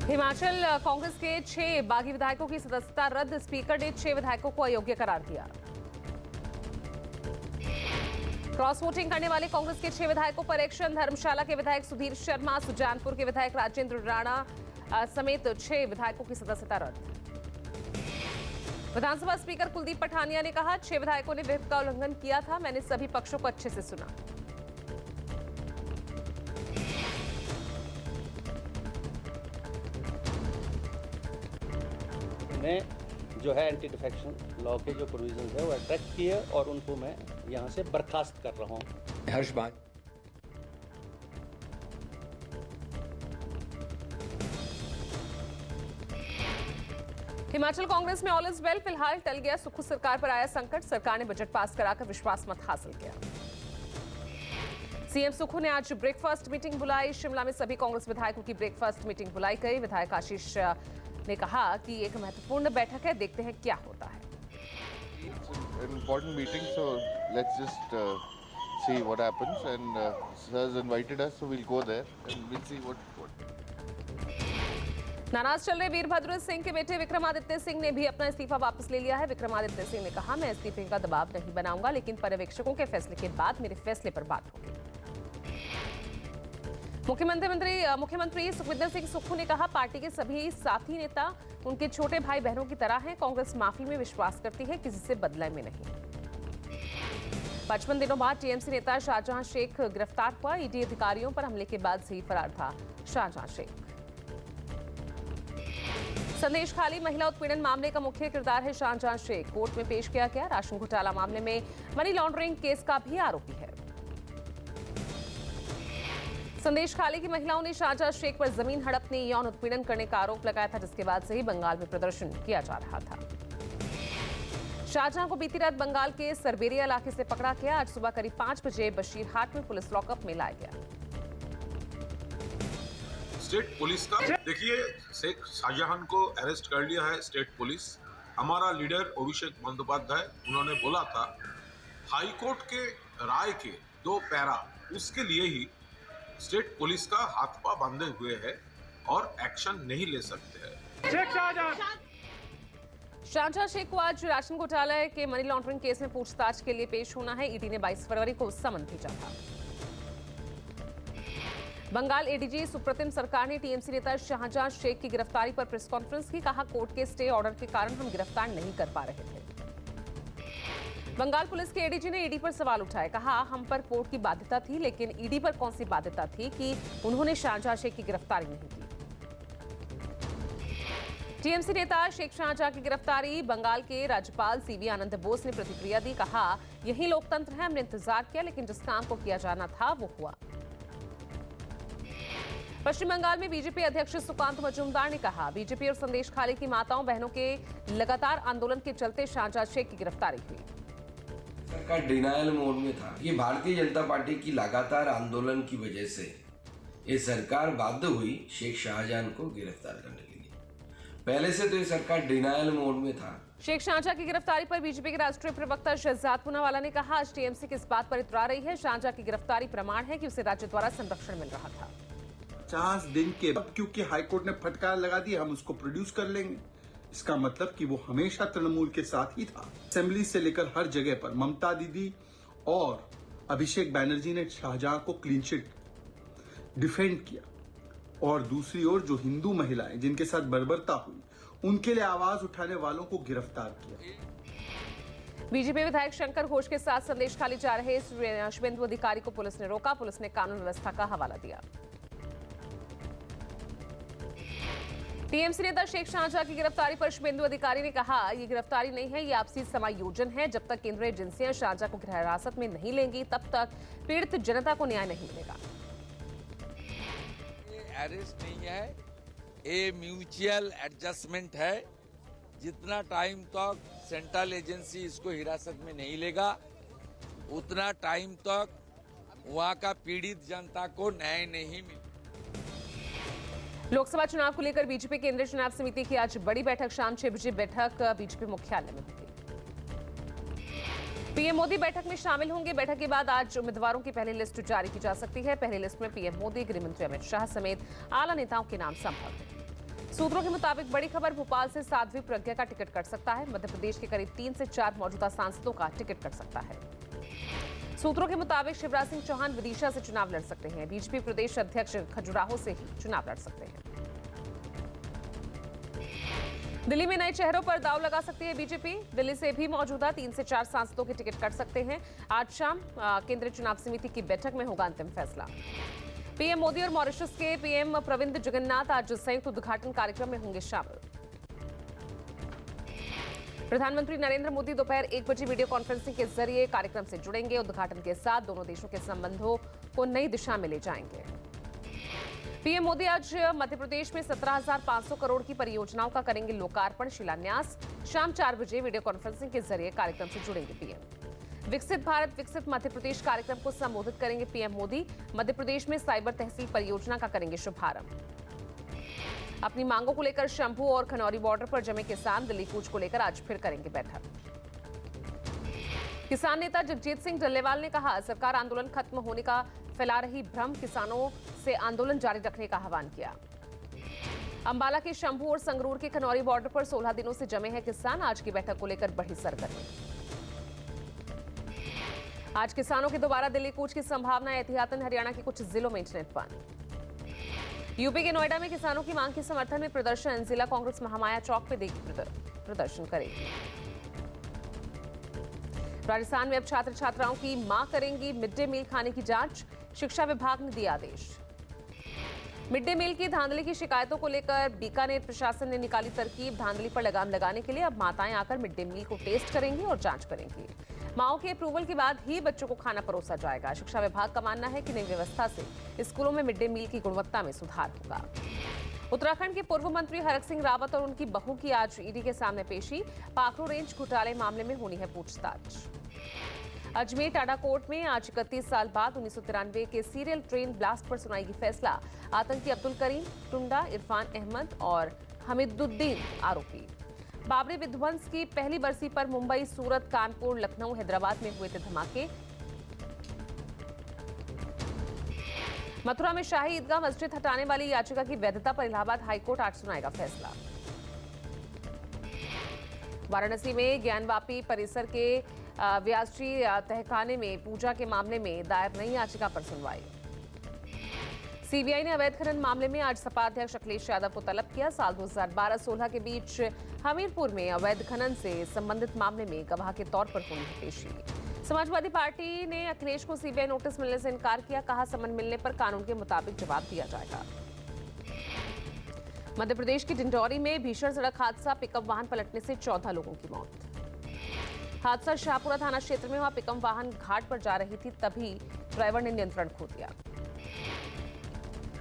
हिमाचल कांग्रेस के 6 बागी विधायकों की सदस्यता रद्द। स्पीकर ने 6 विधायकों को अयोग्य करार दिया। क्रॉस वोटिंग करने वाले कांग्रेस के 6 विधायकों पर एक्शन। धर्मशाला के विधायक सुधीर शर्मा, सुजानपुर के विधायक राजेंद्र राणा समेत 6 विधायकों की सदस्यता रद्द। विधानसभा स्पीकर कुलदीप पठानिया ने कहा, 6 विधायकों ने व्हिप का उल्लंघन किया था। मैंने सभी पक्षों को अच्छे से सुना। ने जो है एंटी डिफेक्शन लॉ के जो प्रोविजंस है वो अट्रैक्ट किए और उनको मैं यहां से बर्खास्त कर रहा हूं। हर्ष बाग हिमाचल कांग्रेस में ऑल इज वेल। फिलहाल टल गया सुक्खू सरकार पर आया संकट। सरकार ने बजट पास कराकर विश्वास मत हासिल किया। सीएम सुक्खू ने आज ब्रेकफास्ट मीटिंग बुलाई। शिमला में सभी कांग्रेस विधायकों की ब्रेकफास्ट मीटिंग बुलाई गई। विधायक आशीष ने कहा कि एक महत्वपूर्ण बैठक है, देखते हैं क्या होता है। Important meeting, so let's just see what happens. And sir has invited us, so we'll go there and we'll see what. नाराज चल रहे वीरभद्र सिंह के बेटे विक्रमादित्य सिंह ने भी अपना इस्तीफा वापस ले लिया है। विक्रमादित्य सिंह ने कहा, मैं इस्तीफे का दबाव नहीं बनाऊंगा, लेकिन पर्यवेक्षकों के फैसले के बाद मेरे फैसले पर बात होगी। मुख्यमंत्री सुखविंदर सिंह सुक्खू ने कहा, पार्टी के सभी साथी नेता उनके छोटे भाई बहनों की तरह हैं। कांग्रेस माफी में विश्वास करती है, किसी से बदले में नहीं। 55 दिनों बाद टीएमसी नेता शाहजहां शेख गिरफ्तार हुआ। ईडी अधिकारियों पर हमले के बाद से ही फरार था शाहजहां शेख। संदेश खाली महिला उत्पीड़न मामले का मुख्य किरदार है शाहजहां शेख। कोर्ट में पेश किया गया। राशन घोटाला मामले में मनी लॉन्ड्रिंग केस का भी आरोपी है। संदेश खाली की महिलाओं ने शाहजहां शेख पर जमीन हड़पने, यौन उत्पीड़न करने का आरोप लगाया था, जिसके बाद से ही बंगाल में प्रदर्शन किया जा रहा था। शाहजहां को बीती रात बंगाल के सरबेरिया इलाके से पकड़ा गया। आज सुबह करीब 5 बजे बशीरहाट में पुलिस लॉकअप में लाया गया। स्टेट पुलिस का देखिए, शेख शाहजहां को अरेस्ट कर लिया है स्टेट पुलिस। हमारा लीडर अभिषेक बंदोपाध्याय उन्होंने बोला था, हाईकोर्ट के राय के 2 पैरा उसके लिए ही स्टेट पुलिस का हाथ पा बांधे हुए है और एक्शन नहीं ले सकते हैं। शाहजहां शेख को आज राशन घोटाला के मनी लॉन्ड्रिंग केस में पूछताछ के लिए पेश होना है। ईडी ने 22 फरवरी को समन भेजा था। बंगाल एडीजी सुप्रतिम सरकार ने टीएमसी नेता शाहजहां शेख की गिरफ्तारी पर प्रेस कॉन्फ्रेंस की। कहा, कोर्ट के स्टे ऑर्डर के कारण हम गिरफ्तार नहीं कर पा रहे थे। बंगाल पुलिस के एडीजी ने ईडी पर सवाल उठाए। कहा, हम पर कोर्ट की बाध्यता थी, लेकिन ईडी पर कौन सी बाध्यता थी कि उन्होंने शाहजहां शेख की गिरफ्तारी नहीं की। टीएमसी नेता शेख शाहजहां की गिरफ्तारी बंगाल के राज्यपाल सीवी आनंद बोस ने प्रतिक्रिया दी। कहा, यही लोकतंत्र है, हमने इंतजार किया, लेकिन जिस काम को किया जाना था वो हुआ। पश्चिम बंगाल में बीजेपी अध्यक्ष सुकांत मजूमदार ने कहा, बीजेपी और संदेश खाली की माताओं बहनों के लगातार आंदोलन के चलते शाहजहां शेख की गिरफ्तारी हुई। सरकार डिनायल मोड में था। ये भारतीय जनता पार्टी की लगातार आंदोलन की वजह से ये सरकार बाध्य हुई शेख शाहजहां को गिरफ्तार करने के लिए। पहले से तो ये सरकार डिनायल मोड में था। शेख शाहजहां की गिरफ्तारी पर बीजेपी के राष्ट्रीय प्रवक्ता शहजाद पूनावाला ने कहा, आज टीएमसी किस बात पर इतरा रही है। शाहजहां की गिरफ्तारी प्रमाण है कि उसे राज्य द्वारा संरक्षण मिल रहा था। 50 दिन के बाद क्योंकि हाईकोर्ट ने फटकार लगा दी, हम उसको प्रोड्यूस कर लेंगे। इसका मतलब कि वो हमेशा तृणमूल के साथ ही था। असेंबली से लेकर हर जगह पर ममता दीदी और अभिषेक बैनर्जी ने शाहजहां को क्लीन चिट डिफेंड किया, और दूसरी ओर जो हिंदू महिलाएं जिनके साथ बर्बरता हुई, उनके लिए आवाज उठाने वालों को गिरफ्तार किया। बीजेपी विधायक शंकर घोष के साथ संदेश खाली जा रहे शुभेंदु अधिकारी को पुलिस ने रोका। पुलिस ने कानून व्यवस्था का हवाला दिया। टीएमसी नेता शेख शाहजहां की गिरफ्तारी पर शुभेंदु अधिकारी ने कहा, ये गिरफ्तारी नहीं है, ये आपसी समायोजन है। जब तक केंद्रीय एजेंसियां शाहजहां को गृह हिरासत में नहीं लेंगी, तब तक पीड़ित जनता को न्याय नहीं मिलेगा। ये अरेस्ट नहीं है, ये म्यूचुअल एडजस्टमेंट है। जितना टाइम तक सेंट्रल एजेंसी इसको हिरासत में नहीं लेगा, उतना टाइम तक वहां का पीड़ित जनता को न्याय नहीं मिलेगा। लोकसभा चुनाव को लेकर बीजेपी केंद्रीय चुनाव समिति की आज बड़ी बैठक। शाम 6 बजे बैठक बीजेपी मुख्यालय में होगी। पीएम मोदी बैठक में शामिल होंगे। बैठक के बाद आज उम्मीदवारों की पहली लिस्ट जारी की जा सकती है। पहली लिस्ट में पीएम मोदी, गृह मंत्री अमित शाह समेत आला नेताओं के नाम संभव है। सूत्रों के मुताबिक बड़ी खबर भोपाल से साध्वी प्रज्ञा का टिकट कट सकता है। मध्य प्रदेश के करीब 3 से 4 मौजूदा सांसदों का टिकट कट सकता है। सूत्रों के मुताबिक शिवराज सिंह चौहान विदिशा से चुनाव लड़ सकते हैं। बीजेपी प्रदेश अध्यक्ष खजुराहो से ही चुनाव लड़ सकते हैं। दिल्ली में नए चेहरों पर दांव लगा सकती है बीजेपी। दिल्ली से भी मौजूदा 3 से 4 सांसदों के टिकट कट सकते हैं। आज शाम केंद्रीय चुनाव समिति की बैठक में होगा अंतिम फैसला। पीएम मोदी और मॉरिशस के पीएम प्रविंद जगन्नाथ आज संयुक्त उद्घाटन कार्यक्रम में होंगे शामिल। प्रधानमंत्री नरेंद्र मोदी दोपहर 1 बजे वीडियो कॉन्फ्रेंसिंग के जरिए कार्यक्रम से जुड़ेंगे। उद्घाटन के साथ दोनों देशों के संबंधों को नई दिशा में ले जाएंगे। पीएम मोदी आज मध्य प्रदेश में 17,500 करोड़ की परियोजनाओं का करेंगे लोकार्पण शिलान्यास। शाम 4 बजे वीडियो कॉन्फ्रेंसिंग के जरिए कार्यक्रम से जुड़ेंगे पीएम। विकसित भारत विकसित मध्य प्रदेश कार्यक्रम को संबोधित करेंगे पीएम मोदी। मध्य प्रदेश में साइबर तहसील परियोजना का करेंगे शुभारंभ। अपनी मांगों को लेकर शंभू और खनौरी बॉर्डर पर जमे किसान दिल्ली कूच को लेकर आज फिर करेंगे बैठक। किसान नेता जगजीत सिंह डल्लेवाल ने कहा, सरकार आंदोलन खत्म होने का फैला रही भ्रम, किसानों से आंदोलन जारी रखने का आह्वान किया। अंबाला के शंभू और संगरूर के खनौरी बॉर्डर पर 16 दिनों से जमे हैं किसान। आज की बैठक को लेकर बढ़ी सरगर्मी। आज किसानों के दोबारा दिल्ली कूच की संभावना। एहतियातन हरियाणा के कुछ जिलों में इंटरनेट बंद। यूपी के नोएडा में किसानों की मांग के समर्थन में प्रदर्शन। जिला कांग्रेस महामाया चौक पे देगी प्रदर्शन करेगी। राजस्थान में अब छात्र छात्राओं की मां करेंगी मिड डे मील खाने की जांच। शिक्षा विभाग ने दिया आदेश। मिड डे मील की धांधली की शिकायतों को लेकर बीकानेर प्रशासन ने निकाली तरकीब। धांधली पर लगाम लगाने के लिए अब माताएं आकर मिड डे मील को टेस्ट करेंगी और जांच करेंगी। माओ के अप्रूवल के बाद ही बच्चों को खाना परोसा जाएगा। शिक्षा विभाग का मानना है कि नई व्यवस्था से स्कूलों में मिड डे मील की गुणवत्ता में सुधार होगा। उत्तराखंड के पूर्व मंत्री हरक सिंह रावत और उनकी बहू की आज ईडी के सामने पेशी। पाखरू रेंज घोटाले मामले में होनी है पूछताछ। अजमेर टाडा कोर्ट में आज 31 साल बाद 1993 के सीरियल ट्रेन ब्लास्ट पर सुनाएगी फैसला। आतंकी अब्दुल करीम, टुंडा, इरफान अहमद और हमीदुद्दीन आरोपी। बाबरी विध्वंस की पहली बरसी पर मुंबई, सूरत, कानपुर, लखनऊ, हैदराबाद में हुए थे धमाके। मथुरा में शाही ईदगाह मस्जिद हटाने वाली याचिका की वैधता पर इलाहाबाद हाईकोर्ट आज सुनाएगा फैसला। वाराणसी में ज्ञानवापी परिसर के व्यासजी तहखाने में पूजा के मामले में दायर नई याचिका पर सुनवाई। सीबीआई ने अवैध खनन मामले में आज सपा अध्यक्ष अखिलेश यादव को तलब किया। साल 2012-16 के बीच हमीरपुर में अवैध खनन से संबंधित मामले में गवाह के तौर पर होनी है पेशी। समाजवादी पार्टी ने अखिलेश को सीबीआई नोटिस मिलने से इनकार किया। कहा, समन मिलने पर कानून के मुताबिक जवाब दिया जाएगा। मध्य प्रदेश के डिंडौरी में भीषण सड़क हादसा। पिकअप वाहन पलटने से 14 लोगों की मौत। हादसा शाहपुरा थाना क्षेत्र में हुआ। पिकअप वाहन घाट पर जा रही थी, तभी ड्राइवर ने नियंत्रण खो दिया।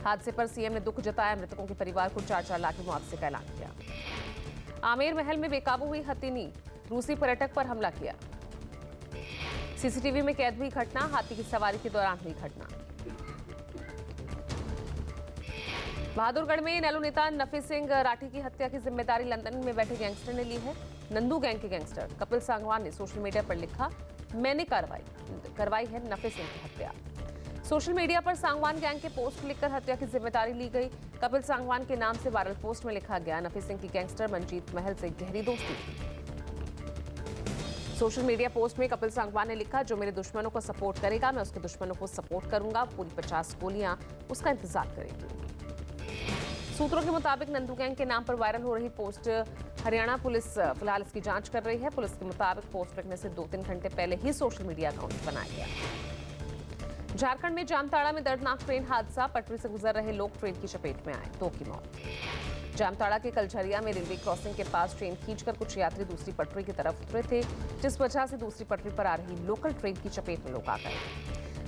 हादसे पर सीएम ने दुख जताया। मृतकों के परिवार को 4-4 लाख की मुआवजे का ऐलान किया। आमेर महल में बेकाबू हुई हथिनी। रूसी पर्यटक पर हमला किया। सीसीटीवी में कैद हुई घटना। हाथी की सवारी के दौरान हुई घटना। बहादुरगढ़ में नेहरू नेता नफी सिंह राठी की हत्या की जिम्मेदारी लंदन में बैठे गैंगस्टर ने ली है। नंदू गैंग के गैंगस्टर कपिल सांगवान ने सोशल मीडिया पर लिखा, मैंने करवाई है नफी सिंह की हत्या। सोशल मीडिया पर सांगवान गैंग के पोस्ट लिखकर हत्या की जिम्मेदारी ली गई। कपिल सांगवान के नाम से वायरल पोस्ट में लिखा गया, नफी सिंह की गैंगस्टर मनजीत महल से गहरी दोस्ती थी। सोशल मीडिया पोस्ट में कपिल सांगवान ने लिखा, जो मेरे दुश्मनों को सपोर्ट करेगा मैं उसके दुश्मनों को सपोर्ट करूंगा। पूरी 50 गोलियां उसका इंतजार करेगी। सूत्रों के मुताबिक नंदू गैंग के नाम पर वायरल हो रही पोस्ट हरियाणा पुलिस फिलहाल इसकी जांच कर रही है। पुलिस के मुताबिक पोस्ट लिखने से 2-3 घंटे पहले ही सोशल मीडिया अकाउंट बनाया गया। झारखंड में जामताड़ा में दर्दनाक ट्रेन हादसा। पटरी से गुजर रहे लोग ट्रेन की चपेट में आए, 2 की मौत। जामताड़ा के कलझरिया में रेलवे क्रॉसिंग के पास ट्रेन खींचकर कुछ यात्री दूसरी पटरी की तरफ उतरे थे, जिस वजह से दूसरी पटरी पर आ रही लोकल ट्रेन की चपेट में लोग आ गए।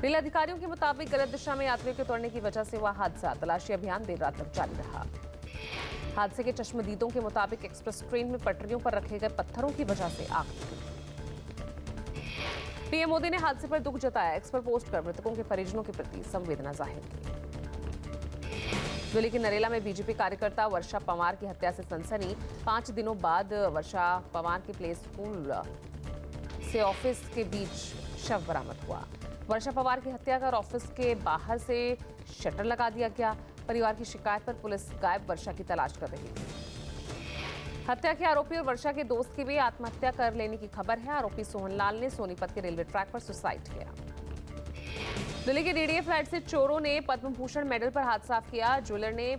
रेल अधिकारियों के मुताबिक गलत दिशा में यात्रियों के उतरने की वजह से हुआ हादसा। तलाशी अभियान देर रात तक जारी रहा। हादसे के चश्मदीदों के मुताबिक एक्सप्रेस ट्रेन में पटरियों पर रखे गए पत्थरों की वजह से आग लगी। पीएम मोदी ने हादसे पर दुख जताया। एक्स पर पोस्ट कर मृतकों के परिजनों के प्रति संवेदना जाहिर की। दिल्ली के नरेला में बीजेपी कार्यकर्ता वर्षा पवार की हत्या से सनसनी। 5 दिनों बाद वर्षा पवार के प्ले स्कूल से ऑफिस के बीच शव बरामद हुआ। वर्षा पवार की हत्या कर ऑफिस के बाहर से शटर लगा दिया गया। परिवार की शिकायत पर पुलिस गायब वर्षा की तलाश कर रही थी। हत्या के आरोपी और वर्षा के दोस्त की भी आत्महत्या कर लेने की खबर है। आरोपी सोहनलाल ने सोनीपत के रेलवे ट्रैक पर सुसाइड किया। दिल्ली के डीडीए फ्लैट से चोरों ने पद्म भूषण मेडल पर हाथ साफ किया। ज्वेलर ने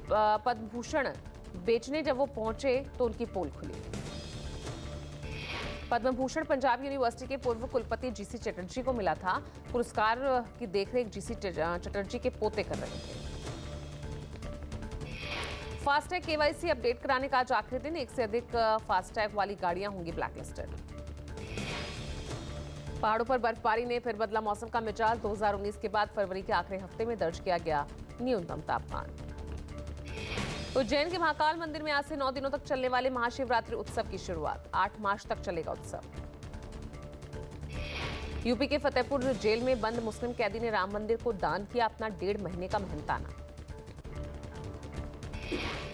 पद्म भूषण बेचने जब वो पहुंचे तो उनकी पोल खुली। पद्म भूषण पंजाब यूनिवर्सिटी के पूर्व कुलपति जीसी चटर्जी को मिला था। पुरस्कार की देखरेख जीसी चटर्जी के पोते कर रहे थे। फास्टैग केवाईसी अपडेट कराने का आज आखिरी दिन। 1 से अधिक फास्टैग वाली गाड़ियां होंगी ब्लैकलिस्टेड। पहाड़ों पर बर्फबारी ने फिर बदला मौसम का मिजाज। 2019 के बाद फरवरी के आखिरी हफ्ते में दर्ज किया गया न्यूनतम तापमान। उज्जैन के महाकाल मंदिर में आज से 9 दिनों तक चलने वाले महाशिवरात्रि उत्सव की शुरुआत। 8 मार्च तक चलेगा उत्सव। यूपी के फतेहपुर जेल में बंद मुस्लिम कैदी ने राम मंदिर को दान किया अपना 1.5 महीने का मेहनताना।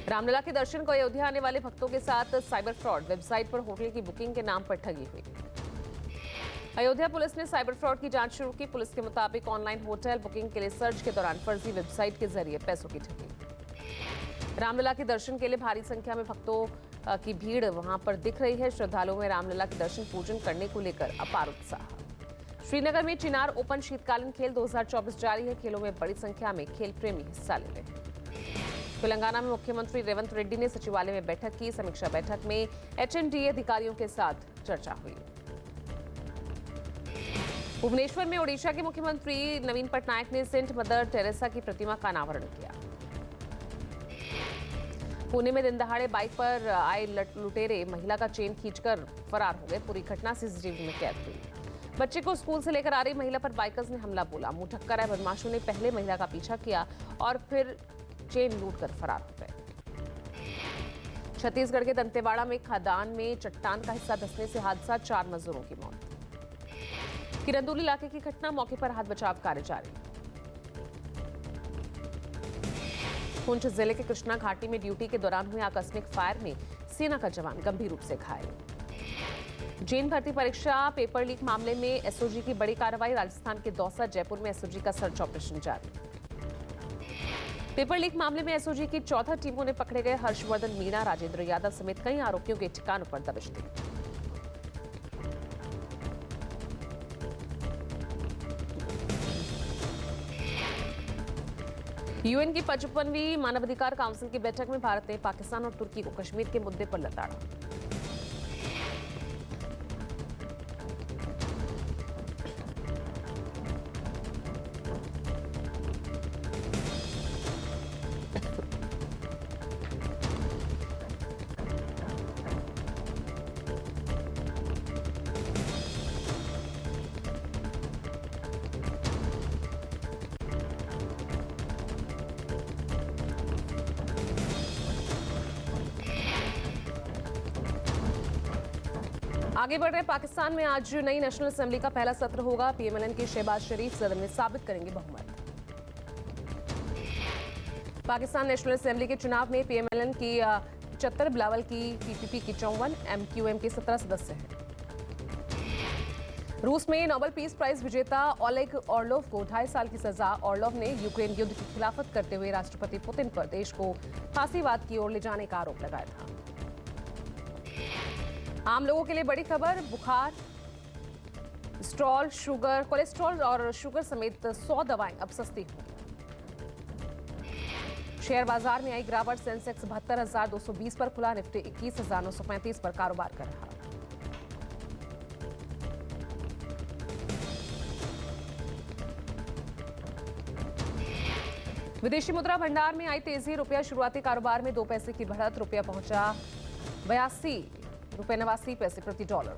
रामलला के दर्शन को अयोध्या आने वाले भक्तों के साथ साइबर फ्रॉड। वेबसाइट पर होटल की बुकिंग के नाम पर ठगी हुई। अयोध्या पुलिस ने साइबर फ्रॉड की जांच शुरू की। पुलिस के मुताबिक ऑनलाइन होटल बुकिंग के लिए सर्च के दौरान फर्जी वेबसाइट के जरिए पैसों की ठगी। रामलला के दर्शन के लिए भारी संख्या में भक्तों की भीड़ वहां पर दिख रही है। श्रद्धालुओं में रामलला के दर्शन पूजन करने को लेकर अपार उत्साह। श्रीनगर में चिनार ओपन शीतकालीन खेल 2024 जारी है। खेलों में बड़ी संख्या में खेल प्रेमी हिस्सा ले रहे हैं। तेलंगाना में मुख्यमंत्री रेवंत रेड्डी ने सचिवालय में बैठक की। समीक्षा बैठक में एचएनडीए अधिकारियों के साथ चर्चा हुई। भुवनेश्वर में ओडिशा के मुख्यमंत्री नवीन पटनायक ने सेंट मदर टेरेसा की प्रतिमा का अनावरण किया। पुणे में दिन दहाड़े बाइक पर आए लुटेरे महिला का चेन खींचकर फरार हो गए। पूरी घटना सीसीटीवी में कैद हुई। बच्चे को स्कूल से लेकर आ रही महिला पर बाइकर्स ने हमला बोला। मुंह ढककर आए बदमाशों ने पहले महिला का पीछा किया और फिर चेन लूटकर फरार हो गए। छत्तीसगढ़ के दंतेवाड़ा में खदान में चट्टान का हिस्सा धंसने से हादसा। 4 मजदूरों की मौत। किरंदुली इलाके की घटना। मौके पर राहत बचाव कार्य जारी। पुंछ जिले के कृष्णा घाटी में ड्यूटी के दौरान हुए आकस्मिक फायर में सेना का जवान गंभीर रूप से घायल। जेन भर्ती परीक्षा पेपर लीक मामले में एसओजी की बड़ी कार्रवाई। राजस्थान के दौसा जयपुर में एसओजी का सर्च ऑपरेशन जारी। पेपर लीक मामले में एसओजी की 14 टीमों ने पकड़े गए हर्षवर्धन मीणा, राजेंद्र यादव समेत कई आरोपियों के ठिकानों पर दबिश दी। यूएन की 55वीं मानवाधिकार काउंसिल की बैठक में भारत ने पाकिस्तान और तुर्की को कश्मीर के मुद्दे पर लताड़ा। आगे बढ़ रहे पाकिस्तान में आज नई नेशनल असेंबली का पहला सत्र होगा। पीएमएलएन के शहबाज शरीफ सदन में साबित करेंगे बहुमत। पाकिस्तान नेशनल असेंबली के चुनाव में पीएमएलएन की 75, बिलावल की पीपीपी की 54, एमक्यूएम के 17 सदस्य हैं। रूस में नोबेल पीस प्राइज विजेता ओलेग ऑर्लोव को 2.5 साल की सजा। ऑर्लोव ने यूक्रेन युद्ध की खिलाफत करते हुए राष्ट्रपति पुतिन पर देश को फांसीवाद की ओर ले जाने का आरोप लगाया था। आम लोगों के लिए बड़ी खबर। बुखार, कोलेस्ट्रॉल और शुगर समेत 100 दवाएं अब सस्ती होंगी। शेयर बाजार में आई गिरावट। सेंसेक्स 72,220 पर खुला। निफ्टी 21,935 पर कारोबार कर रहा। विदेशी मुद्रा भंडार में आई तेजी। रुपया शुरुआती कारोबार में 2 पैसे की बढ़त। रुपया पहुंचा 82 रुपये 89 पैसे प्रति डॉलर।